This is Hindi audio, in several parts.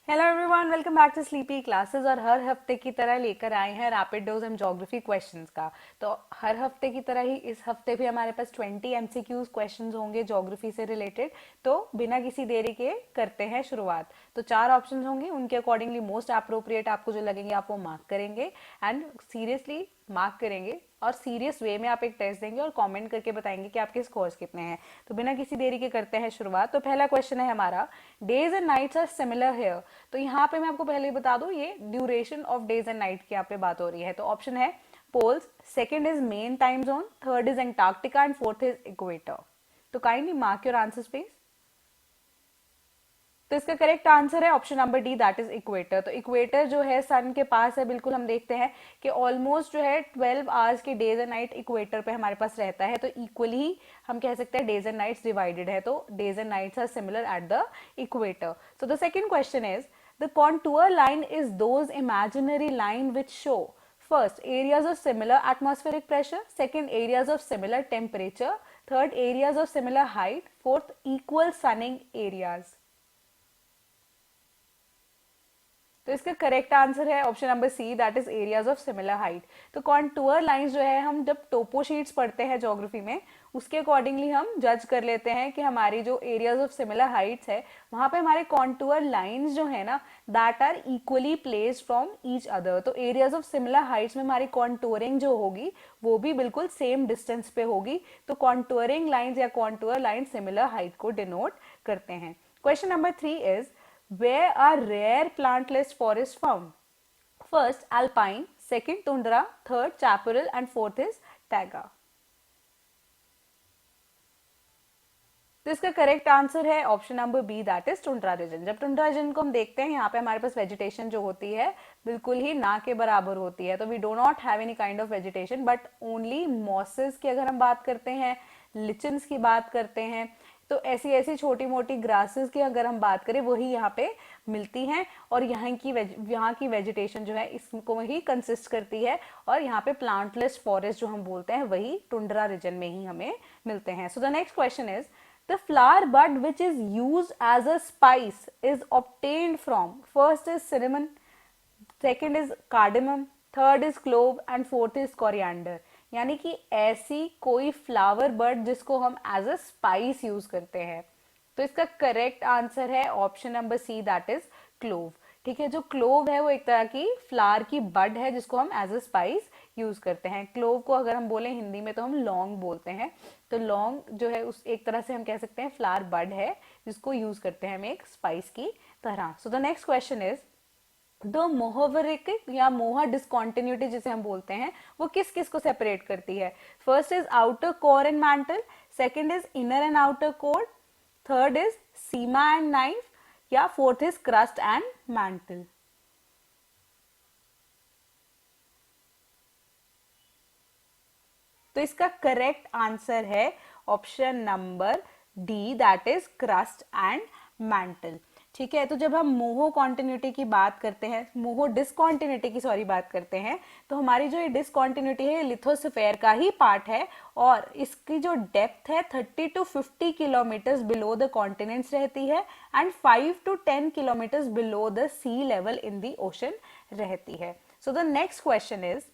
Hello everyone, welcome back to sleepy classes. और हर हफ्ते की तरह लेकर आए हैं rapid dose and geography questions का। तो हर हफ्ते की तरह ही इस हफ्ते भी हमारे पास 20 एमसीक्यूज क्वेश्चंस होंगे ज्योग्राफी से रिलेटेड। तो बिना किसी देरी के करते हैं शुरुआत। तो 4 ऑप्शंस होंगे, उनके अकॉर्डिंगली मोस्ट अप्रोप्रिएट आपको जो लगेंगे आप वो मार्क करेंगे एंड सीरियसली मार्क करेंगे और सीरियस वे में आप एक टेस्ट देंगे और कमेंट करके बताएंगे कि आपके स्कोर्स कितने हैं। तो बिना किसी देरी के करते हैं शुरुआत। तो पहला क्वेश्चन है हमारा, days and nights are similar here. तो यहाँ पे मैं आपको पहले ही बता दूं, ये duration of days and night की यहाँ पे बात हो रही है। तो ऑप्शन है poles, second is main time zone, third is Antarctica and fourth is equator. तो kindly mark your answers please. तो इसका करेक्ट आंसर है option number D, that is equator. तो इक्वेटर जो है सन के पास है बिल्कुल। हम देखते हैं कि ऑलमोस्ट जो है 12 आवर्स के डेज एंड नाइट इक्वेटर पे हमारे पास रहता है। तो इक्वली हम कह सकते हैं डेज एंड नाइट्स डिवाइडेड है। तो days and nights are similar at the equator. So the second question is, the contour line is those imaginary line which show first areas of similar atmospheric pressure, second areas of similar temperature, third areas of similar height, fourth equal sunning areas। तो इसका करेक्ट आंसर है option number C, that is areas of similar height. तो कॉन्टूर लाइंस जो है, हम जब टोपो शीट्स पढ़ते हैं ज्योग्राफी में, उसके अकॉर्डिंगली हम जज कर लेते हैं कि हमारी जो एरियाज ऑफ सिमिलर हाइट्स है वहां पे हमारे कॉन्टूर लाइंस जो है ना, that are equally placed from each other. तो एरियाज ऑफ सिमिलर हाइट्स में हमारी कॉन्टूरिंग जो होगी वो भी बिल्कुल सेम डिस्टेंस पे होगी। तो कॉन्टूरिंग लाइंस या कॉन्टूर लाइन सिमिलर हाइट को डिनोट करते हैं। Question number 3 is, where are rare plantless forests found? First, alpine, second, tundra, third, chaparral, and fourth is taiga। तो इसका करेक्ट आंसर है option number B, that is tundra region. जब टुंड्रा रीजन को हम देखते हैं, यहाँ पे हमारे पास वेजिटेशन जो होती है बिल्कुल ही ना के बराबर होती है। तो we do not have any kind of vegetation but only mosses की अगर हम बात करते हैं, लिचन्स की बात करते हैं, तो ऐसी ऐसी छोटी मोटी ग्रासेस की अगर हम बात करें वही यहाँ पे मिलती हैं। और यहाँ की वेजिटेशन जो है इसको ही कंसिस्ट करती है। और यहाँ पे प्लांटलेस फॉरेस्ट जो हम बोलते हैं वही टुंड्रा रीजन में ही हमें मिलते हैं। सो the next question is, the flower bud which is used as a spice is obtained from, first is cinnamon, second is cardamom, third is clove and fourth is coriander। यानी कि ऐसी कोई फ्लावर बर्ड जिसको हम एज अ स्पाइस यूज करते हैं। तो इसका करेक्ट आंसर है option number C, that is clove. ठीक है, जो क्लोव है वो एक तरह की फ्लावर की बड है जिसको हम एज अ स्पाइस यूज करते हैं। क्लोव को अगर हम बोले हिंदी में तो हम लौंग बोलते हैं। तो लौंग जो है उस एक तरह से हम कह सकते हैं फ्लावर बड है जिसको यूज करते हैं हम एक स्पाइस की तरह। So the next question is, the Mohorovicic या मोहा डिसकॉन्टिन्यूटी जिसे हम बोलते हैं वो किस किस को सेपरेट करती है? First is outer core and mantle, second is inner and outer core, third is sima and nife, या fourth is crust and mantle. तो इसका करेक्ट आंसर है option number D, that is crust and mantle. ठीक है, तो जब हम मोहो कॉन्टिन्यूटी की बात करते हैं, मोहो डिसकॉन्टिन्यूटी की सॉरी बात करते हैं, तो हमारी जो ये डिसकॉन्टिन्यूटी है ये लिथोस्फेयर का ही पार्ट है। और इसकी जो डेप्थ है 30 to 50 kilometre below the continents रहती है and 5 to 10 kilometre below the sea level in the ocean रहती है। So the next question is,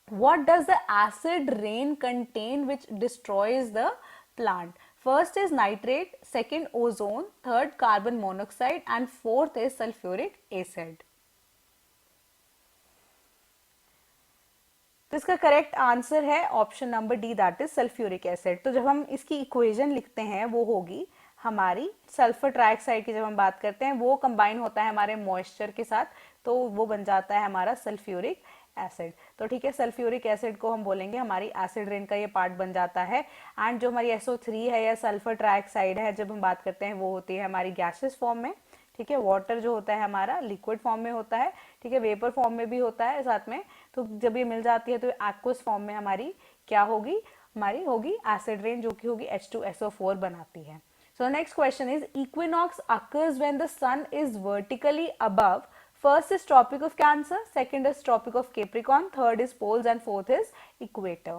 what does the acid rain contain which destroys the plant? First is nitrate, second ozone, third carbon monoxide and fourth is sulfuric acid। तो इसका करेक्ट आंसर है option number D, that is sulphuric acid. तो जब हम इसकी इक्वेशन लिखते हैं वो होगी हमारी सल्फर ट्राइऑक्साइड की, जब हम बात करते हैं वो कंबाइन होता है हमारे मॉइस्चर के साथ तो वो बन जाता है हमारा सल्फ्यूरिक एसिड। तो ठीक है, सल्फ्यूरिक एसिड को हम बोलेंगे हमारी एसिड रेन का ये पार्ट बन जाता है। एंड जो हमारी SO3 है या सल्फर ट्राइऑक्साइड है जब हम बात करते हैं वो होती है हमारी गैसेस फॉर्म में। ठीक है, वाटर जो होता है हमारा लिक्विड फॉर्म में होता है। ठीक है, वेपर फॉर्म में भी होता है साथ में। तो जब ये मिल जाती है तो एक्वस फॉर्म में हमारी क्या होगी, हमारी होगी एसिड रेन जो कि होगी H2SO4 बनाती है। So the next question is, equinox occurs when the sun is vertically above. First is Tropic of Cancer, second is Tropic of Capricorn, third is poles and fourth is equator।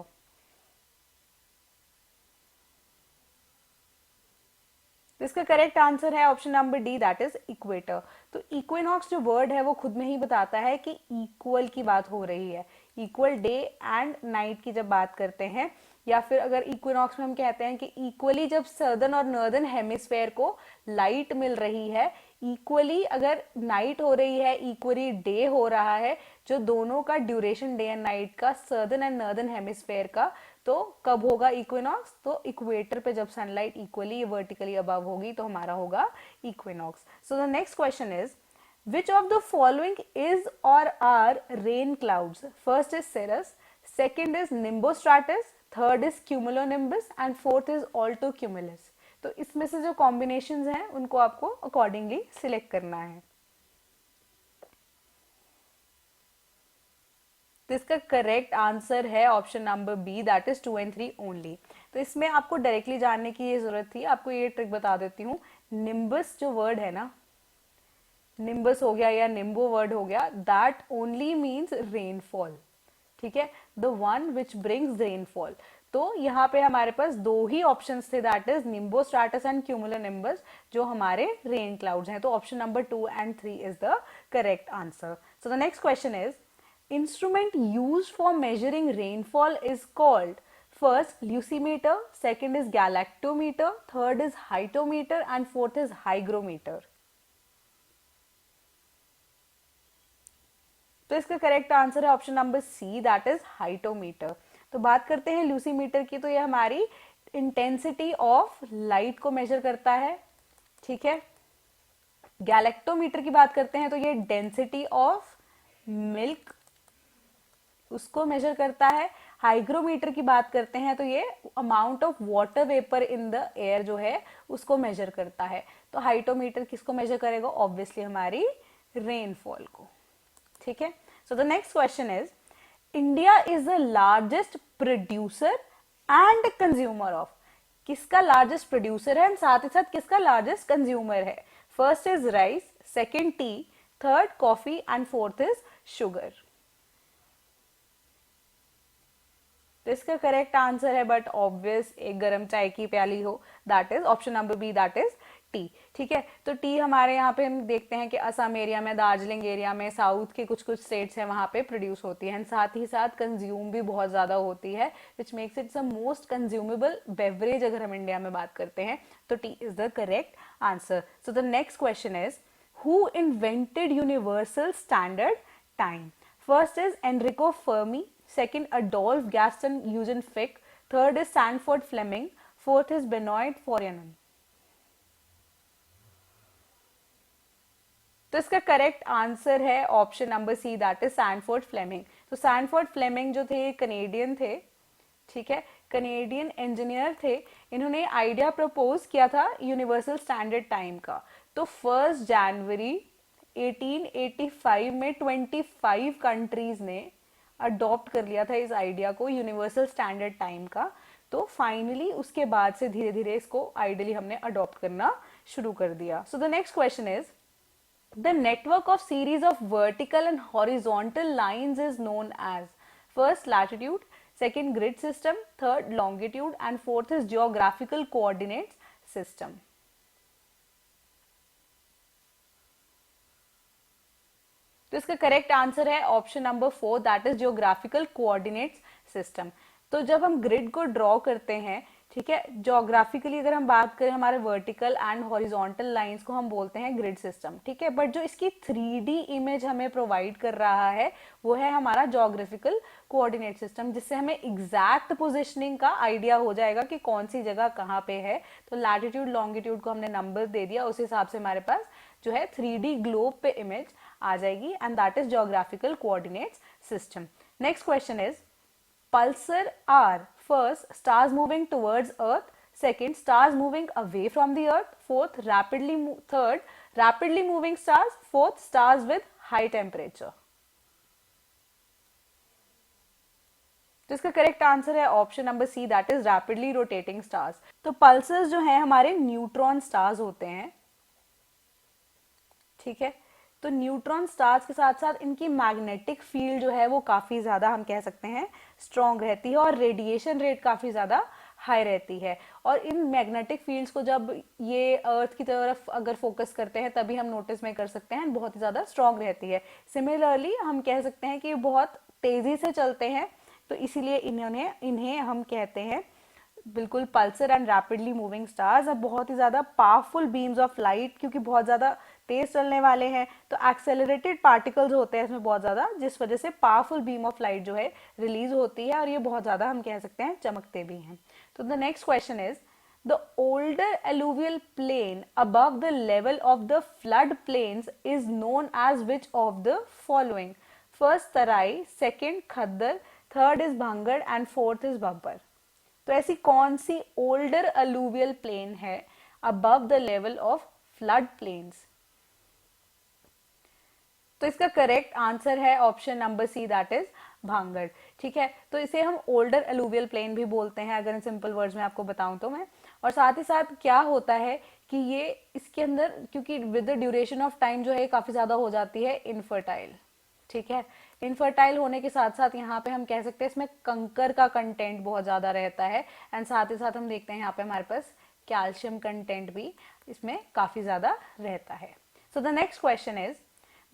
तो इसका करेक्ट आंसर है option number D, that is equator. तो इक्विनॉक्स जो वर्ड है वो खुद में ही बताता है कि इक्वल की बात हो रही है, इक्वल डे एंड नाइट की जब बात करते हैं, या फिर अगर इक्विनॉक्स में हम कहते हैं कि इक्वली जब सदर्न और नॉर्दर्न हेमिस्फेयर को लाइट मिल रही है, इक्वली अगर नाइट हो रही है, इक्वली डे हो रहा है, जो दोनों का ड्यूरेशन डे एंड नाइट का सदर्न एंड नॉर्दर्न हेमिस्फेयर का, तो कब होगा इक्विनॉक्स? तो इक्वेटर पे जब सनलाइट इक्वली वर्टिकली अबव होगी तो हमारा होगा equinox. So the next question is which of the following is or are rain clouds? First is cirrus, second is nimbostratus, third is cumulonimbus and fourth is altocumulus. तो इसमें से जो कॉम्बिनेशंस हैं उनको आपको अकॉर्डिंगली सिलेक्ट करना है। तो इसका करेक्ट आंसर है option number B, that is 2 and 3 only. तो इसमें आपको डायरेक्टली जानने की ये जरूरत थी, आपको ये ट्रिक बता देती हूँ। निम्बस जो वर्ड है ना, निम्बस हो गया या निम्बो वर्ड हो गया, दैट ओनली मीन्स रेनफॉल, ठीक है, the one which brings rainfall. तो यहाँ पे हमारे पास दो ही ऑप्शंस थे, that is nimbostratus and cumulonimbus, जो हमारे रेन क्लाउड्स हैं। तो option number 2 and 3 is the correct answer. So the next question is instrument used for measuring rainfall is called first lucimeter, second is galactometer, third is hyetometer and fourth is hygrometer. तो इसका करेक्ट आंसर है option number C, that is hyetometer. तो बात करते हैं ल्यूसीमीटर की, तो ये हमारी इंटेंसिटी ऑफ लाइट को मेजर करता है, ठीक है। गैलेक्टोमीटर की बात करते हैं तो ये डेंसिटी ऑफ मिल्क उसको मेजर करता है। हाइग्रोमीटर की बात करते हैं तो ये amount of water vapour in the air जो है उसको मेजर करता है। तो हाइटोमीटर किसको मेजर करेगा? ऑब्वियसली हमारी रेनफॉल को, ठीक है। So the next question is India is the largest producer and consumer of, किसका लार्जेस्ट प्रोड्यूसर है एंड साथ ही साथ किसका लार्जेस्ट कंज्यूमर है? First is rice, second tea, third coffee and fourth is sugar. तो इसका करेक्ट आंसर है, बट ऑब्वियस, एक गर्म चाय की प्याली हो, that is option number B, that is tea, ठीक है। तो टी हमारे यहाँ पे हम देखते हैं कि असम एरिया में, दार्जिलिंग एरिया में, साउथ के कुछ कुछ स्टेट्स हैं वहां पे प्रोड्यूस होती है, साथ ही साथ कंज्यूम भी बहुत ज्यादा होती है, which makes it the most consumable beverage अगर हम इंडिया में बात करते हैं। तो T is the correct answer. So the next question is who invented universal standard time? First is Enrico Fermi, second Adolf Gaston Eugen Fick, third is Sanford Fleming, fourth is Benoit Forianen। तो इसका करेक्ट आंसर है option number C, that is Sanford Fleming. तो सैनफोर्ड फ्लेमिंग जो थे कनेडियन थे, ठीक है, कनेडियन इंजीनियर थे। इन्होंने आइडिया प्रपोज किया था यूनिवर्सल स्टैंडर्ड टाइम का। तो 1 जनवरी 1885 में 25 कंट्रीज ने अडॉप्ट कर लिया था इस आइडिया को, यूनिवर्सल स्टैंडर्ड टाइम का। तो फाइनली उसके बाद से धीरे धीरे इसको आइडियली हमने अडॉप्ट करना शुरू कर दिया। So the next question is the network of series of vertical and horizontal lines is known as first latitude, second grid system, third longitude and fourth is geographical coordinate system. तो इसका करेक्ट आंसर है option number 4, that is geographical coordinate system. तो जब हम ग्रिड को ड्रॉ करते हैं, ठीक है, ज्योग्राफिकली अगर हम बात करें हमारे वर्टिकल एंड हॉरिजॉन्टल लाइंस को हम बोलते हैं ग्रिड सिस्टम, ठीक है। बट जो इसकी 3D इमेज हमें प्रोवाइड कर रहा है वो है हमारा ज्योग्राफिकल कोऑर्डिनेट सिस्टम, जिससे हमें एग्जैक्ट पोजिशनिंग का आइडिया हो जाएगा कि कौन सी जगह कहाँ पे है। तो लैटिट्यूड लॉन्गिट्यूड को हमने नंबर दे दिया, उस हिसाब से हमारे पास जो है 3D ग्लोब पे इमेज आ जाएगी, and that is geographical coordinate system. Next question is pulsar are first stars moving towards earth, second stars moving away from the earth, fourth third rapidly moving stars, fourth stars with high temperature। तो इसका करेक्ट आंसर है option number C, that is rapidly rotating stars. तो पल्सर्स जो है हमारे न्यूट्रॉन स्टार्स होते हैं, ठीक है। तो न्यूट्रॉन स्टार्स के साथ साथ इनकी मैग्नेटिक फील्ड जो है वो काफी ज्यादा हम कह सकते हैं स्ट्रॉन्ग रहती है, और रेडिएशन रेट काफी ज्यादा हाई रहती है। और इन मैग्नेटिक फील्ड्स को जब ये अर्थ की तरफ अगर फोकस करते हैं तभी हम नोटिस में कर सकते हैं, बहुत ही ज़्यादा स्ट्रांग रहती है। सिमिलरली हम कह सकते हैं कि बहुत तेज़ी से चलते हैं, तो इसीलिए इन्हें हम कहते हैं बिल्कुल Pulsar and rapidly moving stars. अब बहुत ही ज़्यादा पावरफुल बीम्स ऑफ लाइट, क्योंकि बहुत ज़्यादा तेज चलने वाले हैं तो एक्सेलरेटेड पार्टिकल्स होते हैं इसमें बहुत ज़्यादा, जिस वजह से पावरफुल बीम ऑफ लाइट जो है रिलीज होती है और ये बहुत ज़्यादा हम कह सकते हैं चमकते भी हैं। तो the next question is the older alluvial plain above the level of the flood plains is known as which of the following? First Terai, second Khadar, third is Bhangar and fourth is Bhabar. तो ऐसी कौन सी ओल्डर अलूवियल प्लेन है above the level of flood plains? तो इसका करेक्ट आंसर है option number C, that is Bhangar. ठीक है, तो इसे हम ओल्डर अलूवियल प्लेन भी बोलते हैं अगर इन सिंपल वर्ड्स में आपको बताऊं तो मैं। और साथ ही साथ क्या होता है कि ये इसके अंदर, क्योंकि with the duration of time जो है काफी ज्यादा हो जाती है इनफर्टाइल। ठीक है, इनफर्टाइल होने के साथ साथ यहाँ पे हम कह सकते हैं इसमें कंकर का कंटेंट बहुत ज्यादा रहता है, एंड साथ ही साथ हम देखते हैं यहाँ पे हमारे पास कैल्शियम कंटेंट भी इसमें काफी ज्यादा रहता है। So the next question is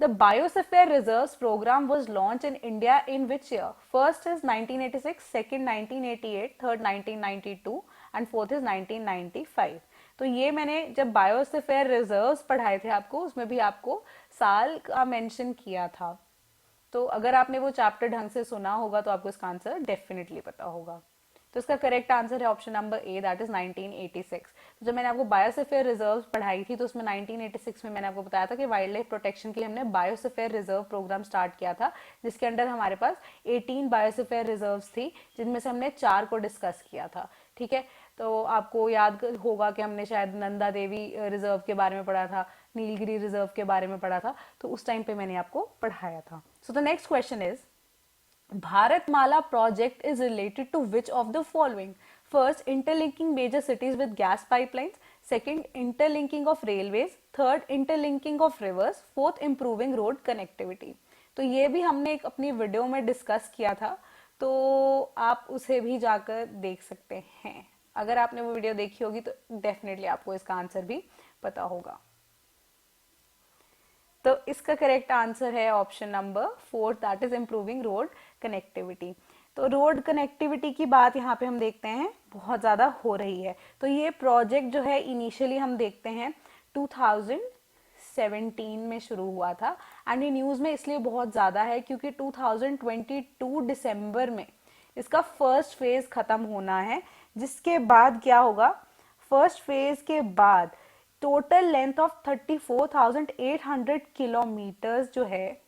the Biosphere Reserves program was launched in India in which year? First is 1986, second 1988, third 1992 and fourth is 1995। तो ये मैंने जब बायोस्फीयर रिजर्व्स पढ़ाए थे आपको, उसमें भी आपको साल का मेंशन किया था। तो अगर आपने वो चैप्टर ढंग से सुना होगा तो आपको इसका आंसर डेफिनेटली पता होगा। तो इसका करेक्ट आंसर है option number A, that is 1986। तो जब मैंने आपको बायोस्फीयर रिजर्व पढ़ाई थी तो उसमें 1986 में मैंने आपको बताया था कि वाइल्ड लाइफ प्रोटेक्शन के लिए हमने बायोस्फीयर रिजर्व प्रोग्राम स्टार्ट किया था, जिसके अंडर हमारे पास 18 बायोस्फीयर रिजर्व थी, जिनमें से हमने 4 को डिस्कस किया था। ठीक है, तो आपको याद होगा कि हमने शायद नंदा देवी रिजर्व के बारे में पढ़ा था, नीलगिरी रिजर्व के बारे में पढ़ा था, तो उस टाइम पे मैंने आपको पढ़ाया था। सो the next question is Bharatmala project is related to which of the following? First, interlinking major cities with gas pipelines. Second, interlinking of railways. Third, interlinking of rivers. Fourth, improving road connectivity. तो ये भी हमने एक अपनी वीडियो में डिस्कस किया था, तो आप उसे भी जाकर देख सकते हैं। अगर आपने वो वीडियो देखी होगी तो डेफिनेटली आपको इसका आंसर भी पता होगा। तो इसका करेक्ट आंसर है option number 4, that is improving road connectivity. तो रोड कनेक्टिविटी की बात यहाँ पे हम देखते हैं बहुत ज़्यादा हो रही है। तो ये प्रोजेक्ट जो है इनिशियली हम देखते हैं 2017 में शुरू हुआ था, एंड ये न्यूज़ में इसलिए बहुत ज़्यादा है क्योंकि 2022 दिसंबर में इसका फर्स्ट फेज खत्म होना है, जिसके बाद क्या होगा, फर्स्ट फेज के बाद टोटल लेंथ ऑफ 34,800 किलोमीटर्स जो है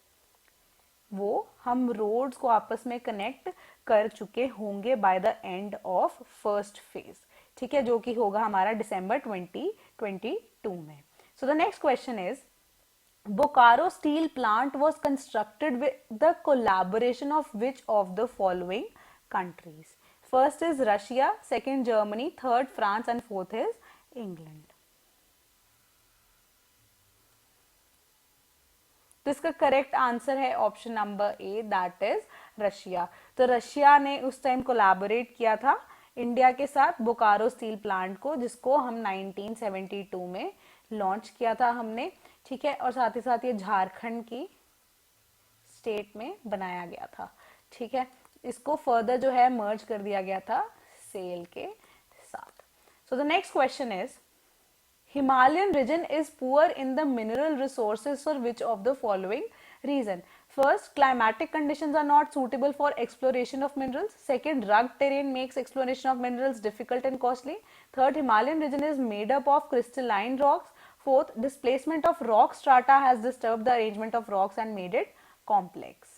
वो हम रोड्स को आपस में कनेक्ट कर चुके होंगे by the end of first phase. ठीक है, जो कि होगा हमारा दिसंबर 2022 में। सो the next question is Bokaro steel plant was constructed with the collaboration of which of the following countries? First is Russia, second Germany, third France and fourth is England. तो इसका करेक्ट आंसर है option number A, that is Russia. तो रशिया ने उस टाइम कोलैबोरेट किया था इंडिया के साथ बोकारो स्टील प्लांट को, जिसको हम 1972 में लॉन्च किया था हमने। ठीक है, और साथ ही साथ ये झारखंड की स्टेट में बनाया गया था। ठीक है, इसको फर्दर जो है मर्ज कर दिया गया था सेल के साथ। सो the next question is Himalayan region is poor in the mineral resources for which of the following reason? First, climatic conditions are not suitable for exploration of minerals. Second, rugged terrain makes exploration of minerals difficult and costly. Third, Himalayan region is made up of crystalline rocks. Fourth, displacement of rock strata has disturbed the arrangement of rocks and made it complex.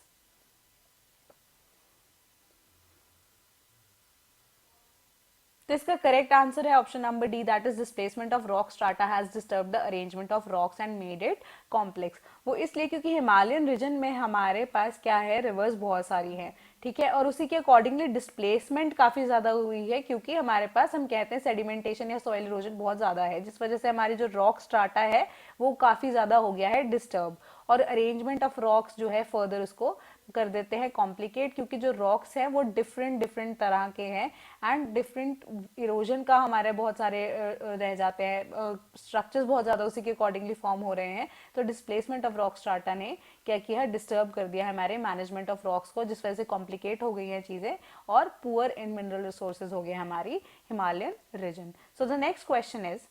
तो इसका करेक्ट आंसर है option number D, that is displacement of rock strata has disturb the arrangement of rocks and made it complex. वो इसलिए क्योंकि हिमालयन रीजन में हमारे पास क्या है, रिवर्स बहुत सारी हैं। ठीक है, और उसी के अकॉर्डिंगली डिस्प्लेसमेंट काफी ज्यादा हुई है, क्योंकि हमारे पास हम कहते हैं सेडिमेंटेशन या सॉइल इरोजन बहुत ज्यादा है, जिस वजह से हमारी जो रॉक स्ट्राटा है वो काफी ज्यादा हो गया है डिस्टर्ब। और अरेंजमेंट ऑफ रॉक्स जो है फर्दर उसको कर देते हैं कॉम्प्लिकेट, क्योंकि जो रॉक्स हैं वो डिफरेंट डिफरेंट तरह के हैं एंड डिफरेंट इरोजन का हमारे बहुत सारे रह जाते हैं, स्ट्रक्चर्स बहुत ज्यादा उसी के अकॉर्डिंगली फॉर्म हो रहे हैं। तो डिस्प्लेसमेंट ऑफ रॉक स्ट्राटा ने क्या किया, डिस्टर्ब कर दिया हमारे मैनेजमेंट ऑफ रॉक्स को, जिस वजह से कॉम्प्लिकेट हो गई हैं चीजें और पुअर इन मिनरल रिसोर्सेज हो गए हमारी हिमालयन रीजन। So the next question is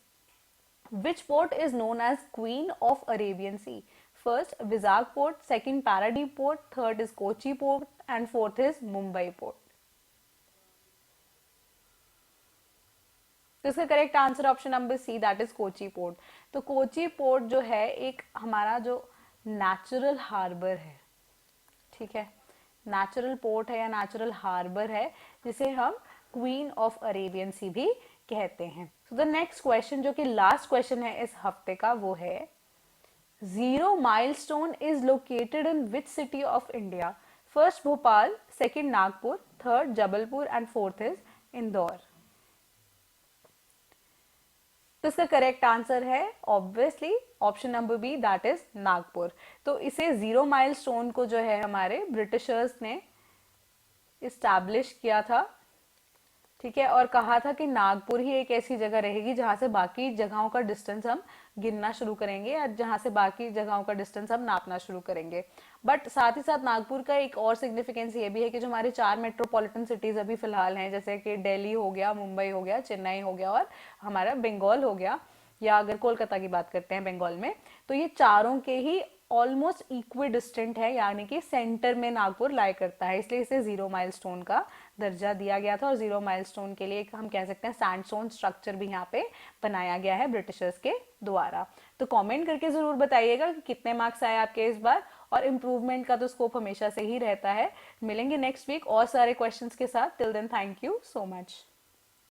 which port is known as Queen of Arabian Sea? First, Vizag port, second, Paradip port, third is Kochi port, and fourth is Mumbai port. तो इसका correct answer option number C, that is Kochi port. तो कोची पोर्ट जो है एक हमारा जो नेचुरल हार्बर है, ठीक है, नेचुरल पोर्ट है या नेचुरल हार्बर है, जिसे हम क्वीन ऑफ अरेबियन सी भी कहते हैं। सो द नेक्स्ट क्वेश्चन जो कि लास्ट क्वेश्चन है इस हफ्ते का वो है, zero milestone is located in which city of India? First Bhopal, second Nagpur, third Jabalpur and fourth is Indore. तो इसका करेक्ट आंसर है obviously option number B, that is Nagpur. तो इसे जीरो माइलस्टोन को जो है हमारे ब्रिटिशर्स ने इस्टेब्लिश किया था, ठीक है, और कहा था कि नागपुर ही एक ऐसी जगह रहेगी जहां से बाकी जगहों का डिस्टेंस हम गिनना शुरू करेंगे या जहां से बाकी जगहों का डिस्टेंस हम नापना शुरू करेंगे। बट साथ ही साथ नागपुर का एक और सिग्निफिकेंस ये भी है कि जो हमारे 4 मेट्रोपॉलिटन सिटीज अभी फिलहाल हैं, जैसे कि दिल्ली हो गया, मुंबई हो गया, चेन्नई हो गया और हमारा बंगाल हो गया, या अगर कोलकाता की बात करते हैं बंगाल में, तो ये चारों के ही ऑलमोस्ट इक्वी डिस्टेंट है, यानी कि सेंटर में नागपुर लाई करता है, इसलिए इसे जीरो माइलस्टोन का दर्जा दिया गया था। और जीरो माइलस्टोन के लिए हम कह सकते हैं सैंडस्टोन स्ट्रक्चर भी यहाँ पे बनाया गया है ब्रिटिशर्स के द्वारा। तो कमेंट करके जरूर बताइएगा कि कितने मार्क्स आए आपके इस बार, और इम्प्रूवमेंट का तो स्कोप हमेशा से ही रहता है। मिलेंगे नेक्स्ट वीक और सारे क्वेश्चंस के साथ। Till then thank you so much.